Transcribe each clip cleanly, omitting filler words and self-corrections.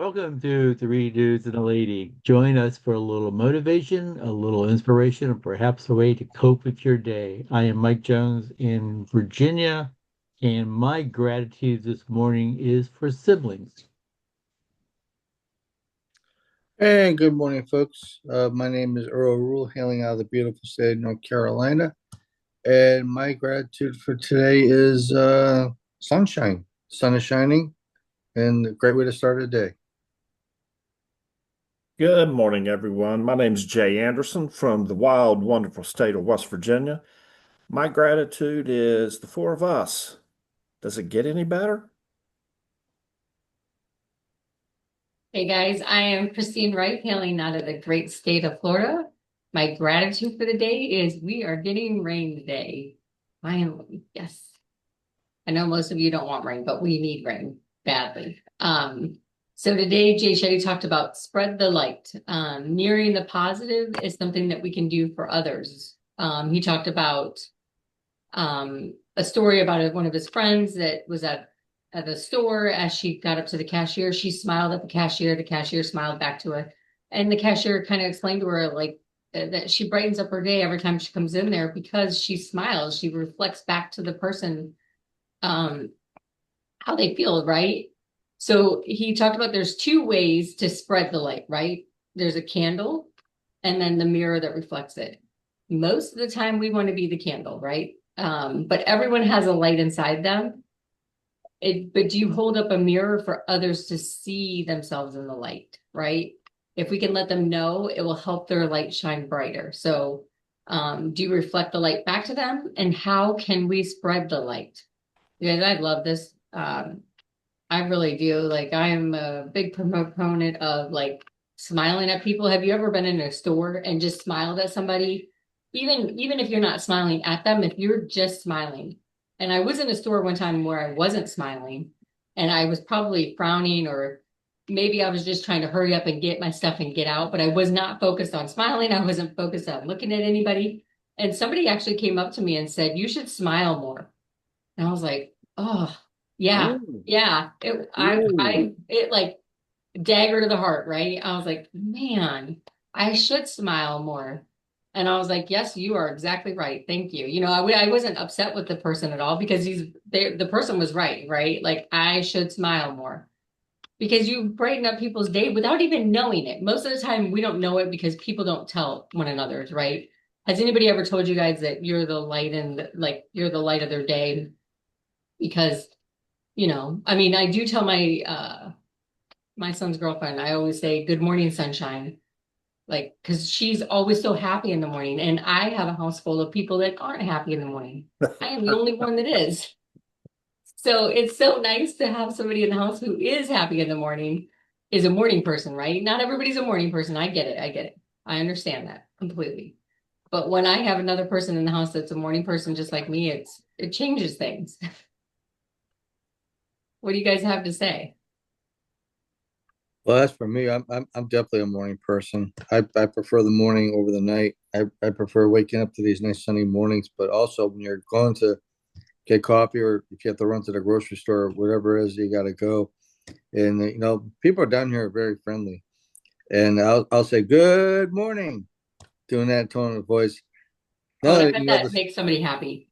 Welcome to Three Dudes and a Lady. Join us for a little motivation, a little inspiration, and perhaps a way to cope with your day. I am Mike Jones in Virginia, and my gratitude this morning is for siblings. And good morning, folks. My name is Earl Rule, hailing out of the beautiful state of North Carolina. And my gratitude for today is sunshine. Sun is shining, and a great way to start a day. Good morning, everyone. My name is Jay Anderson from the wild, wonderful state of West Virginia. My gratitude is the four of us. Does it get any better? Hey guys, I am Christine Wright, hailing out of the great state of Florida. My gratitude for the day is we are getting rain today. Finally, yes. I know most of you don't want rain, but we need rain badly. So today, Jay Shetty talked about spread the light. Nearing the positive is something that we can do for others. He talked about a story about one of his friends that was at the store. As she got up to the cashier, she smiled at the cashier smiled back to her, and the cashier kind of explained to her like that she brightens up her day every time she comes in there because she smiles. She reflects back to the person how they feel, right? So he talked about there's two ways to spread the light, right? There's a candle and then the mirror that reflects it. Most of the time we want to be the candle, right? But everyone has a light inside them. But do you hold up a mirror for others to see themselves in the light, right? If we can let them know, it will help their light shine brighter. So do you reflect the light back to them? And how can we spread the light? Yeah, I love this. I really do. Like, I am a big proponent of like smiling at people. Have you ever been in a store and just smiled at somebody? Even if you're not smiling at them, if you're just smiling. And I was in a store one time where I wasn't smiling and I was probably frowning, or maybe I was just trying to hurry up and get my stuff and get out, but I was not focused on smiling. I wasn't focused on looking at anybody. And somebody actually came up to me and said, "You should smile more." And I was like, "Oh, yeah, Ooh, yeah." It like dagger to the heart, right? I was like, "Man, I should smile more." And I was like, "Yes, you are exactly right. Thank you." I wasn't upset with the person at all because the person was right, right? Like I should smile more because you brighten up people's day without even knowing it. Most of the time, we don't know it because people don't tell one another, right? Has anybody ever told you guys that you're the light and like you're the light of their day? Because I mean, I do tell my son's girlfriend, I always say good morning sunshine, like because she's always so happy in the morning, and I have a house full of people that aren't happy in the morning. I am the only one that is. So it's so nice to have somebody in the house who is happy in the morning, is a morning person, right? Not everybody's a morning person. I get it. I get it. I understand that completely. But when I have another person in the house that's a morning person just like me, it changes things. What do you guys have to say? Well, that's for me. I'm definitely a morning person. I prefer the morning over the night. I prefer waking up to these nice sunny mornings, but also when you're going to get coffee or if you have to run to the grocery store or whatever it is you got to go. And people down here are very friendly. And I'll say good morning, doing that tone of voice. Oh, Now and I that bet you know that this, makes somebody happy.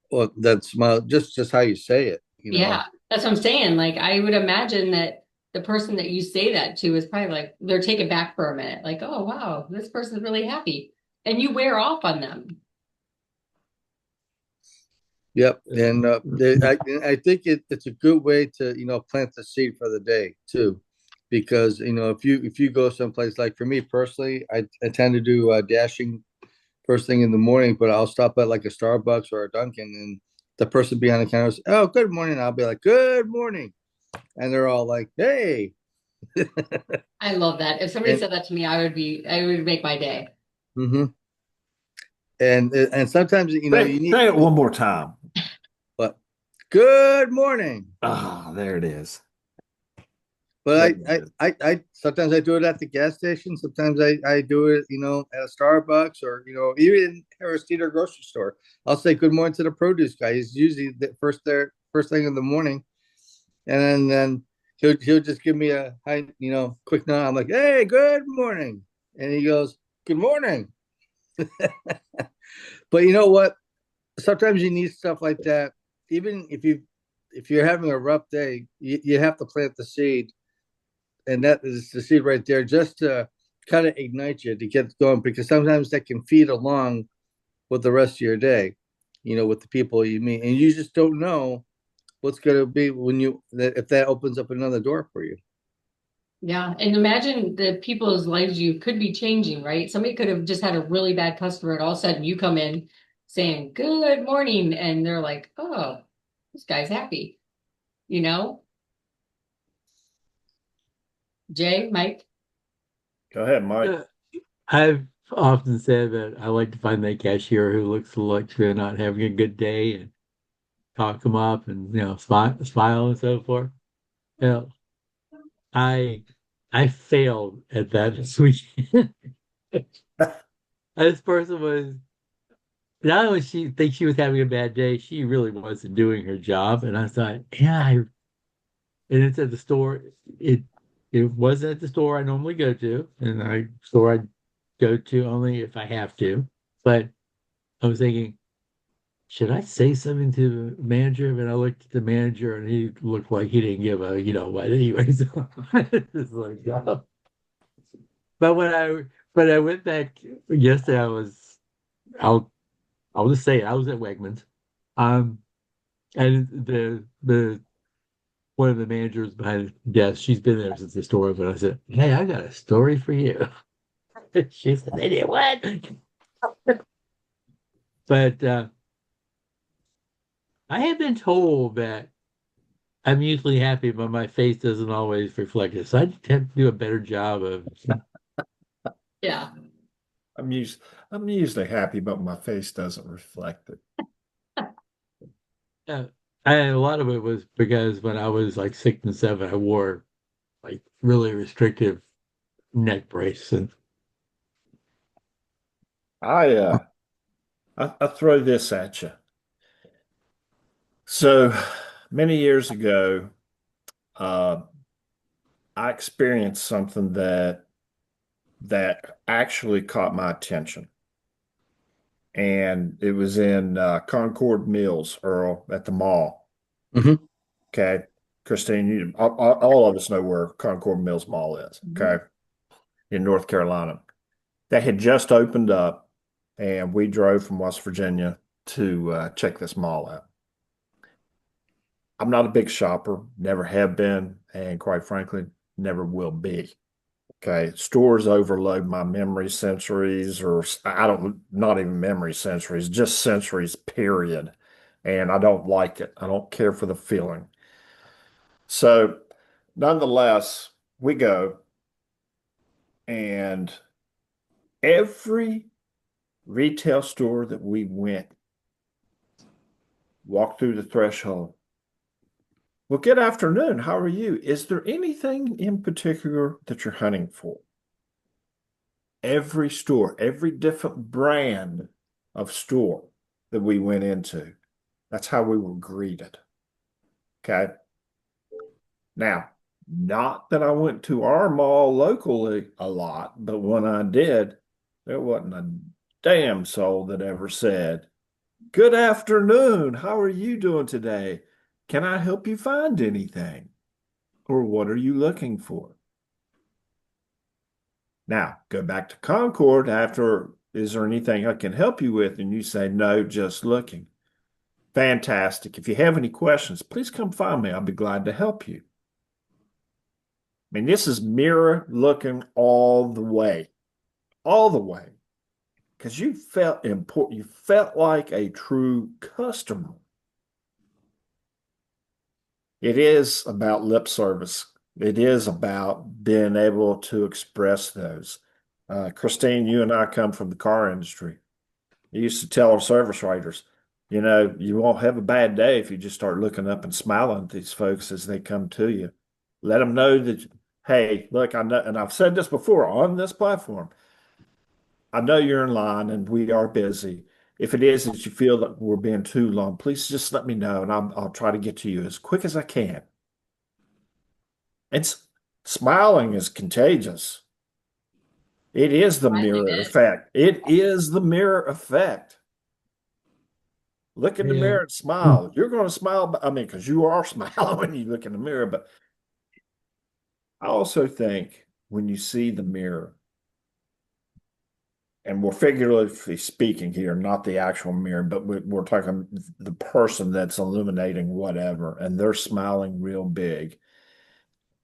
well, that smile, just how you say it. Yeah, that's what I'm saying. Like, I would imagine that the person that you say that to is probably like, they're taken back for a minute. Like, oh, wow, this person's really happy. And you wear off on them. Yep, and I think it's a good way to plant the seed for the day too, because if you go someplace like for me personally, I tend to do dashing first thing in the morning, but I'll stop at like a Starbucks or a Dunkin', and the person behind the counter says, "Oh, good morning." I'll be like, "Good morning," and they're all like, "Hey," I love that. If somebody and said that to me, I would make my day. hmm and sometimes say, you need, say it one more time. but good morning. Ah, there it is. There But it is. I sometimes I do it at the gas station. Sometimes I do it, at a Starbucks or, even Harris Teeter grocery store. I'll say good morning to the produce guy. He's usually the first thing in the morning. And then he'll just give me a hi, quick nod. I'm like, hey, good morning. And he goes, good morning. But you know what? Sometimes you need stuff like that. Even if you're having a rough day, you have to plant the seed, and that is the seed right there, just to kind of ignite you to get going. Because sometimes that can feed along with the rest of your day, with the people you meet, and you just don't know what's going to be if that opens up another door for you. Yeah. And imagine the people's lives you could be changing, right? Somebody could have just had a really bad customer and all of a sudden you come in saying, good morning. And they're like, oh, this guy's happy, you know? Jay, Mike? Go ahead, Mike. Uh, I've often said that I like to find that cashier who looks like they're not having a good day and talk them up and smile and so forth. You know, I I failed at that this weekend. This person was not only she thinks she was having a bad day, she really wasn't doing her job. And I thought, and it's at the store. It it wasn't at the store I normally go to, and I store I go to only if I have to. But I was thinking, should I say something to the manager? And I looked at the manager, and he looked like he didn't give a what. Anyways, it's like, oh. But when I went back yesterday, I'll I'll just say it, I was at Wegmans, um, and the one of the managers behind the desk, she's been there since the store opened. I said, "Hey, I got a story for you." She said, "They did what?" But I have been told that I'm usually happy, but my face doesn't always reflect it. So I have to do a better job of. Yeah. I'm used I'm usually happy, but my face doesn't reflect it. Uh, and a lot of it was because when I was like 6 and 7, I wore like really restrictive neck brace, and I I throw this at you. So many years ago, uh, I experienced something that actually caught my attention. And it was in Concord Mills, Earl, at the mall. Mm-hmm. Okay. Christine, all of us know where Concord Mills Mall is. Okay. In North Carolina. They had just opened up, and we drove from West Virginia to check this mall out. I'm not a big shopper, never have been, and quite frankly, never will be. Okay, stores overload my memory sensories, or I don't, not even memory sensories, just sensories, period. And I don't like it. I don't care for the feeling. So, nonetheless, we go, and every retail store that we walked through the threshold. Well, good afternoon. How are you? Is there anything in particular that you're hunting for? Every store, every different brand of store that we went into, that's how we were greeted. Okay. Now, not that I went to our mall locally a lot, but when I did, there wasn't a damn soul that ever said, good afternoon. How are you doing today? Can I help you find anything? Or what are you looking for? Now, go back to Concord after, is there anything I can help you with? And you say, no, just looking. Fantastic. If you have any questions, please come find me. I'll be glad to help you. I mean, this is mirror looking all the way, because you felt important. You felt like a true customer. It is about lip service. It is about being able to express those. Christine, you and I come from the car industry. I used to tell our service writers, you won't have a bad day if you just start looking up and smiling at these folks as they come to you. Let them know that, hey, look, I know, and I've said this before on this platform. I know you're in line and we are busy. If it is that you feel that we're being too long, please just let me know and I'll try to get to you as quick as I can. It's smiling is contagious. It is the Finally mirror did. effect. It is the mirror effect. Look in the Yeah. mirror and smile. You're going to smile. I mean, because you are smiling when you look in the mirror. But I also think when you see the mirror, and we're figuratively speaking here, not the actual mirror, but we're talking the person that's illuminating whatever, and they're smiling real big.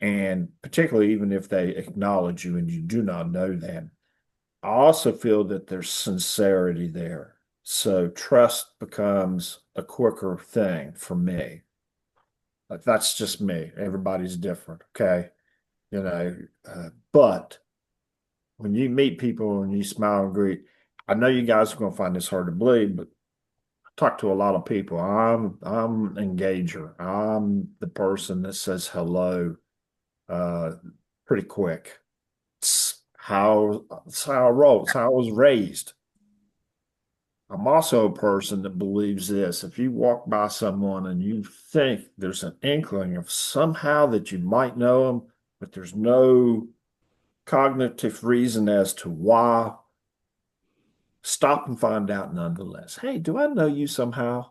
And particularly even if they acknowledge you and you do not know them, I also feel that there's sincerity there. So trust becomes a quicker thing for me. Like that's just me. Everybody's different. Okay. But when you meet people and you smile and greet, I know you guys are going to find this hard to believe, but I talk to a lot of people. I'm an engager. I'm the person that says hello uh, pretty quick. It's how I roll. It's how I was raised. I'm also a person that believes this. If you walk by someone and you think there's an inkling of somehow that you might know them, but there's no cognitive reason as to why, stop and find out nonetheless. Hey, do I know you somehow?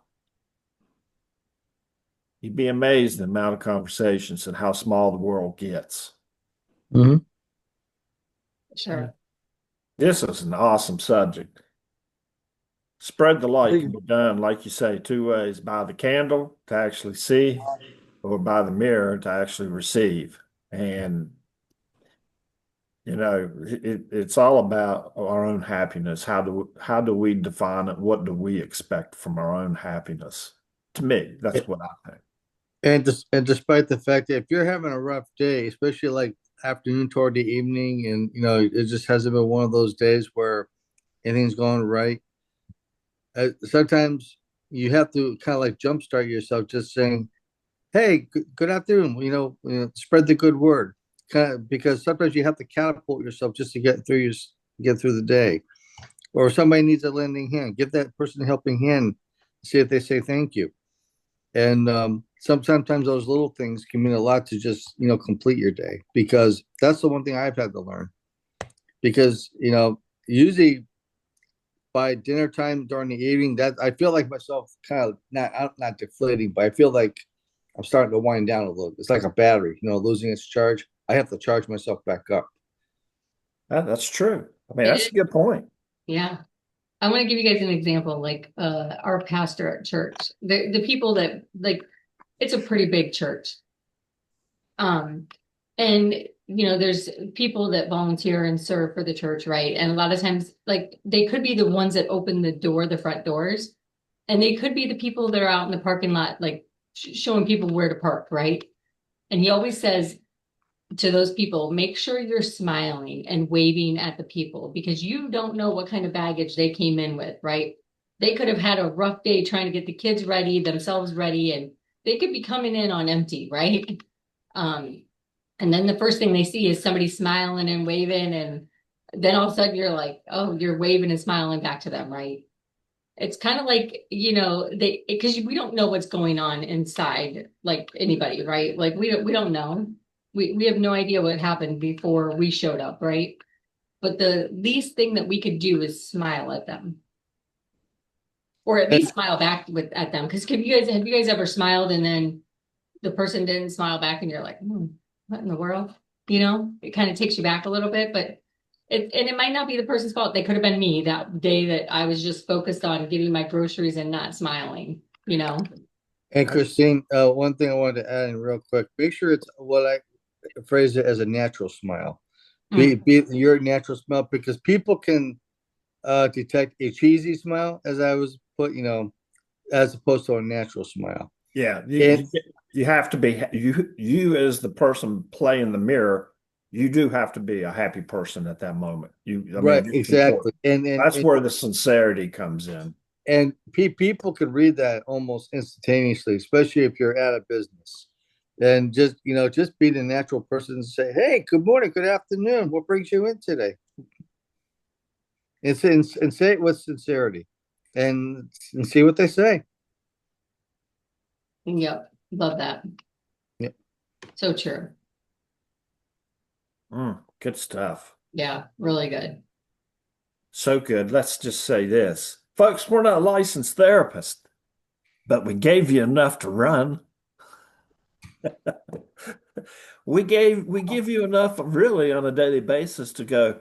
You'd be amazed at the amount of conversations and how small the world gets. Mhm. Sure. This is an awesome subject. Spread the I light can think be done, like you say, two ways: by the candle to actually see, or by the mirror to actually receive. And it's all about our own happiness. How do we define it? What do we expect from our own happiness? To me, that's what I think. And despite the fact that if you're having a rough day, especially like afternoon toward the evening, and it just hasn't been one of those days where anything's going right, sometimes you have to kind of like jumpstart yourself, just saying, "Hey, good afternoon." Spread the good word, kind of, because sometimes you have to catapult yourself just to get through the day. Or if somebody needs a lending hand, give that person a helping hand. See if they say thank you. And sometimes those little things can mean a lot to just complete your day, because that's the one thing I've had to learn. Because usually by dinner time during the evening, that I feel like myself kind of not deflating, but I feel like I'm starting to wind down a little. It's like a battery, losing its charge. I have to charge myself back up. That's true. I mean, It that's is. a good point. Yeah. I want to give you guys an example, like our pastor at church. The people that like it's a pretty big church. Um, and there's people that volunteer and serve for the church, right? And a lot of times, like they could be the ones that open the front doors, and they could be the people that are out in the parking lot, like showing people where to park, right? And he always says to those people, make sure you're smiling and waving at the people because you don't know what kind of baggage they came in with, right? They could have had a rough day trying to get the kids ready, themselves ready, and they could be coming in on empty, right? Um, and then the first thing they see is somebody smiling and waving, and then all of a sudden you're like, oh, you're waving and smiling back to them, right? It's kind of like, they because we don't know what's going on inside like anybody, right? Like we don't know. We have no idea what happened before we showed up, right? But the least thing that we could do is smile at them. Or at least smile back at them. Because have you guys ever smiled and then the person didn't smile back and you're like, what in the world? It kind of takes you back a little bit, but it might not be the person's fault. They could have been me that day that I was just focused on getting my groceries and not smiling, you know? And Christine, one thing I wanted to add in real quick: make sure it's what I phrase it as a natural smile. Mm. Be your natural smile, because people can detect a cheesy smile, as I was put, as opposed to a natural smile. Yeah, And you have to be you as the person playing the mirror. You do have to be a happy person at that moment. I right, mean, it's exactly. important. And and That's and, where the sincerity comes in. and people can read that almost instantaneously, especially if you're at a business. And just be the natural person and say, "Hey, good morning, good afternoon. What brings you in today?" And say it with sincerity, and see what they say. Yep. Love that. Yeah. So true. Good stuff. Yeah, really good. So good. Let's just say this. Folks, we're not licensed therapists, but we gave you enough to run. We give you enough really on a daily basis to go,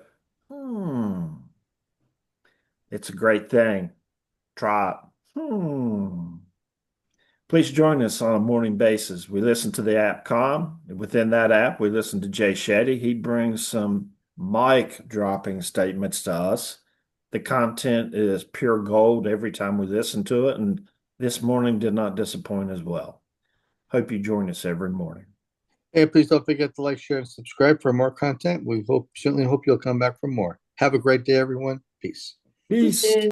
it's a great thing. Try it. Please join us on a morning basis. We listen to the app Calm. Within that app, we listen to Jay Shetty. He brings some mic dropping statements to us. The content is pure gold every time we listen to it, and this morning did not disappoint as well. Hope you join us every morning. Hey, please don't forget to like, share, and subscribe for more content. We certainly hope you'll come back for more. Have a great day, everyone. Peace. Peace.